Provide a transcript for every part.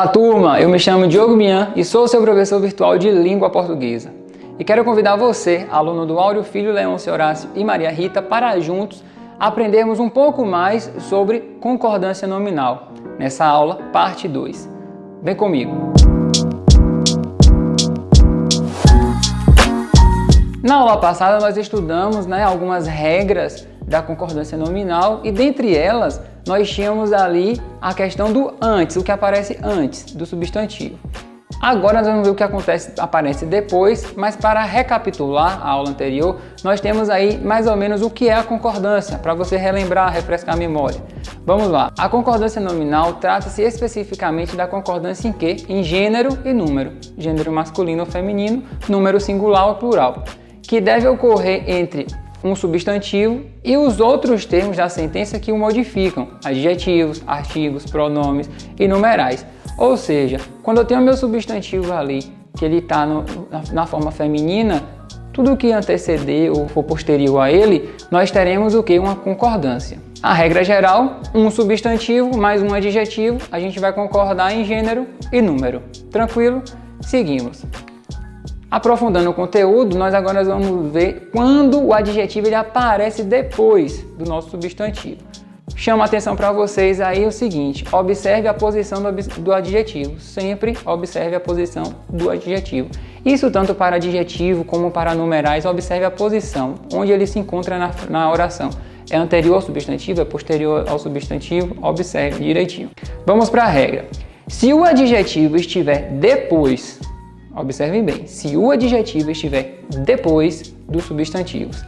Olá, turma! Eu me chamo Diogo Bian e sou seu professor virtual de língua portuguesa. E quero convidar você, aluno do Áureo Filho, Leôncio Horácio e Maria Rita, para juntos aprendermos um pouco mais sobre concordância nominal. Nessa aula, parte 2. Vem comigo! Na aula passada nós estudamos algumas regras da concordância nominal e dentre elas nós tínhamos ali a questão do antes, o que aparece antes do substantivo. Agora nós vamos ver o que aparece depois, mas para recapitular a aula anterior, nós temos aí mais ou menos o que é a concordância, para você relembrar, refrescar a memória. Vamos lá. A concordância nominal trata-se especificamente da concordância em quê? Em gênero e número. Gênero masculino ou feminino, número singular ou plural, que deve ocorrer entre um substantivo e os outros termos da sentença que o modificam, adjetivos, artigos, pronomes e numerais. Ou seja, quando eu tenho meu substantivo ali, que ele está na forma feminina, tudo que anteceder ou for posterior a ele, nós teremos o que? Uma concordância. A regra geral, um substantivo mais um adjetivo, a gente vai concordar em gênero e número. Tranquilo? Seguimos. Aprofundando o conteúdo, nós agora vamos ver quando o adjetivo ele aparece depois do nosso substantivo. Chama a atenção para vocês aí o seguinte, observe a posição do adjetivo, sempre observe a posição do adjetivo. Isso tanto para adjetivo como para numerais, observe a posição, onde ele se encontra na oração. É anterior ao substantivo, é posterior ao substantivo, observe direitinho. Vamos para a regra. Se o adjetivo estiver depois, observem bem, se o adjetivo estiver depois dos substantivos.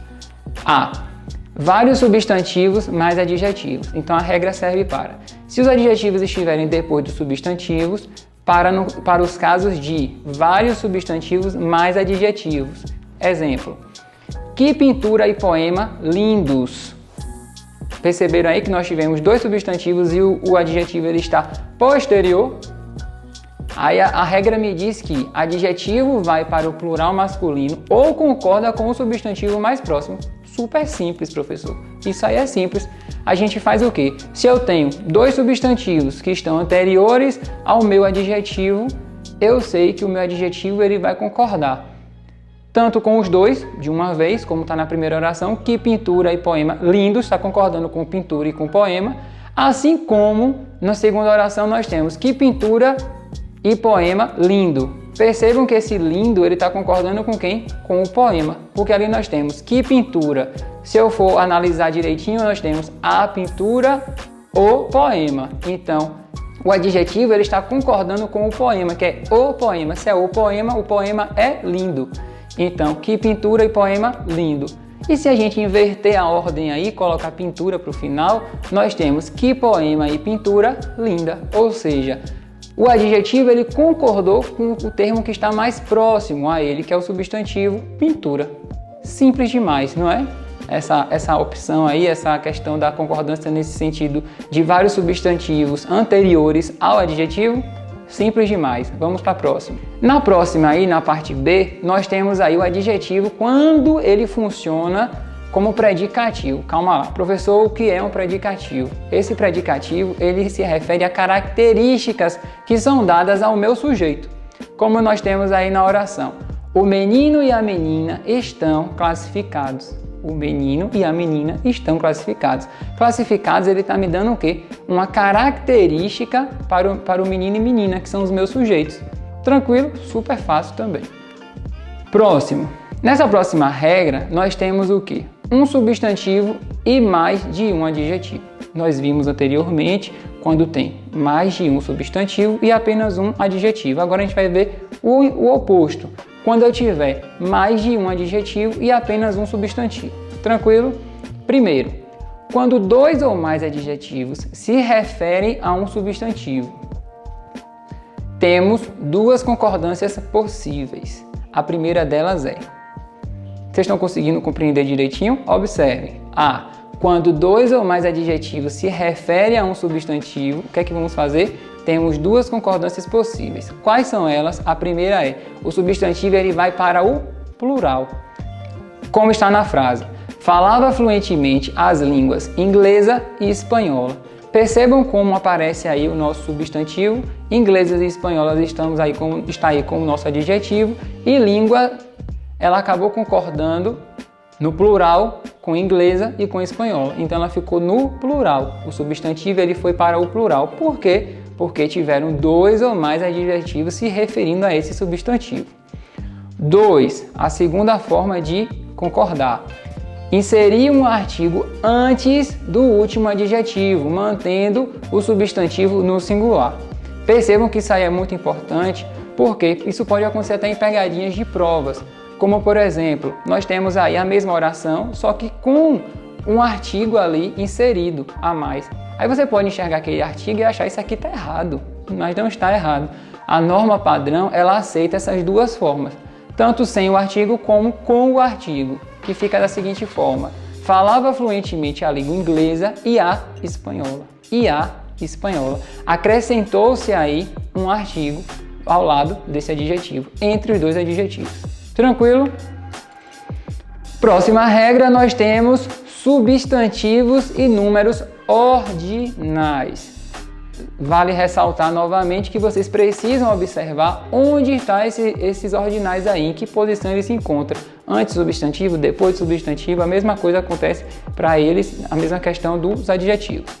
Vários substantivos mais adjetivos. Então a regra serve para, se os adjetivos estiverem depois dos substantivos, para os casos de vários substantivos mais adjetivos. Exemplo, que pintura e poema lindos. Perceberam aí que nós tivemos dois substantivos e o adjetivo ele está posterior? Aí a regra me diz que adjetivo vai para o plural masculino ou concorda com o substantivo mais próximo. Super simples, professor. Isso aí é simples. A gente faz o quê? Se eu tenho dois substantivos que estão anteriores ao meu adjetivo, eu sei que o meu adjetivo ele vai concordar tanto com os dois, de uma vez, como está na primeira oração, que pintura e poema lindos, está concordando com pintura e com poema, assim como na segunda oração nós temos que pintura e poema lindo. Percebam que esse lindo ele está concordando com quem? Com o poema, porque ali nós temos que pintura. Se eu for analisar direitinho, nós temos a pintura, o poema. Então, o adjetivo ele está concordando com o poema, que é o poema. Se é o poema é lindo. Então, que pintura e poema lindo. E se a gente inverter a ordem aí, colocar pintura para o final, nós temos que poema e pintura linda. Ou seja, o adjetivo ele concordou com o termo que está mais próximo a ele, que é o substantivo pintura. Simples demais, não é? Essa opção aí, essa questão da concordância nesse sentido de vários substantivos anteriores ao adjetivo, simples demais. Vamos para a próxima. Na próxima aí, na parte B, nós temos aí o adjetivo quando ele funciona como predicativo. Calma lá, professor, o que é um predicativo? Esse predicativo, ele se refere a características que são dadas ao meu sujeito. Como nós temos aí na oração. O menino e a menina estão classificados. O menino e a menina estão classificados. Classificados, ele está me dando o quê? Uma característica para o menino e menina, que são os meus sujeitos. Tranquilo? Super fácil também. Próximo. Nessa próxima regra, nós temos o quê? Um substantivo e mais de um adjetivo. Nós vimos anteriormente quando tem mais de um substantivo e apenas um adjetivo. Agora a gente vai ver o oposto. Quando eu tiver mais de um adjetivo e apenas um substantivo. Tranquilo? Primeiro, quando dois ou mais adjetivos se referem a um substantivo. Temos duas concordâncias possíveis. A primeira delas é... Vocês estão conseguindo compreender direitinho? Observem. Quando dois ou mais adjetivos se referem a um substantivo, o que é que vamos fazer? Temos duas concordâncias possíveis. Quais são elas? A primeira é, o substantivo ele vai para o plural. Como está na frase, falava fluentemente as línguas inglesa e espanhola. Percebam como aparece aí o nosso substantivo. Inglesas e espanholas está aí com o nosso adjetivo. E língua, ela acabou concordando no plural com inglesa e com espanhola. Então ela ficou no plural. O substantivo ele foi para o plural. Por quê? Porque tiveram 2 ou mais adjetivos se referindo a esse substantivo. 2. A segunda forma de concordar. Inserir um artigo antes do último adjetivo, mantendo o substantivo no singular. Percebam que isso aí é muito importante, porque isso pode acontecer até em pegadinhas de provas. Como, por exemplo, nós temos aí a mesma oração, só que com um artigo ali inserido a mais. Aí você pode enxergar aquele artigo e achar isso aqui está errado, mas não está errado. A norma padrão, ela aceita essas 2 formas, tanto sem o artigo como com o artigo, que fica da seguinte forma: falava fluentemente a língua inglesa e a espanhola. E a espanhola. Acrescentou-se aí um artigo ao lado desse adjetivo, entre os 2 adjetivos. Tranquilo? Próxima regra, nós temos substantivos e números ordinais. Vale ressaltar novamente que vocês precisam observar onde estão esses ordinais aí, em que posição eles se encontram. Antes do substantivo, depois do substantivo, a mesma coisa acontece para eles, a mesma questão dos adjetivos.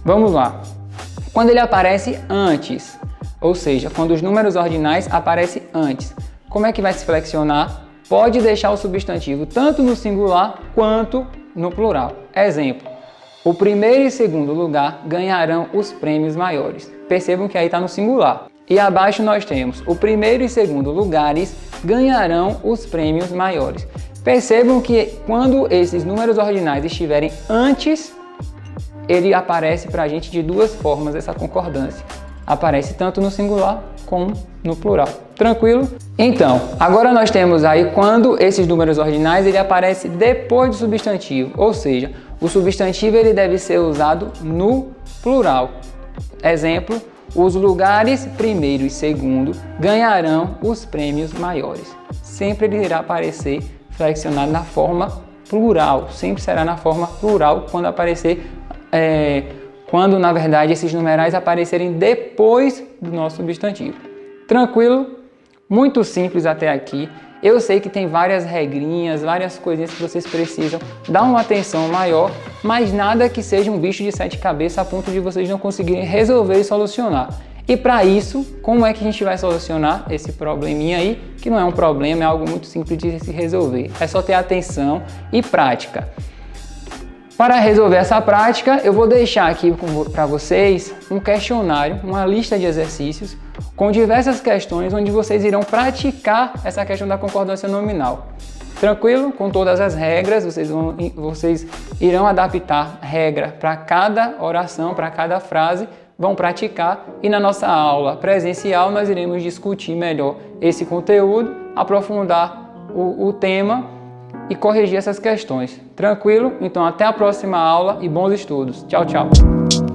Vamos lá. Quando ele aparece antes, ou seja, quando os números ordinais aparecem antes, como é que vai se flexionar? Pode deixar o substantivo tanto no singular quanto no plural. Exemplo: o primeiro e segundo lugar ganharão os prêmios maiores. Percebam que aí está no singular. E abaixo nós temos: o primeiro e segundo lugares ganharão os prêmios maiores. Percebam que quando esses números ordinais estiverem antes, ele aparece para a gente de 2 formas, essa concordância. Aparece tanto no singular como no plural. Tranquilo? Então, agora nós temos aí quando esses números ordinais ele aparece depois do substantivo, ou seja, o substantivo ele deve ser usado no plural. Exemplo: os lugares primeiro e segundo ganharão os prêmios maiores. Sempre ele irá aparecer flexionado na forma plural, sempre será na forma plural quando aparecer, quando na verdade esses numerais aparecerem depois do nosso substantivo. Tranquilo? Muito simples até aqui. Eu sei que tem várias regrinhas, várias coisinhas que vocês precisam dar uma atenção maior, mas nada que seja um bicho de 7 cabeças a ponto de vocês não conseguirem resolver e solucionar. E para isso, como é que a gente vai solucionar esse probleminha aí, que não é um problema, é algo muito simples de se resolver. É só ter atenção e prática. Para resolver essa prática, eu vou deixar aqui para vocês um questionário, uma lista de exercícios com diversas questões onde vocês irão praticar essa questão da concordância nominal. Tranquilo? Com todas as regras, vocês irão adaptar regra para cada oração, para cada frase, vão praticar e na nossa aula presencial nós iremos discutir melhor esse conteúdo, aprofundar o tema e corrigir essas questões. Tranquilo? Então até a próxima aula e bons estudos. Tchau, tchau!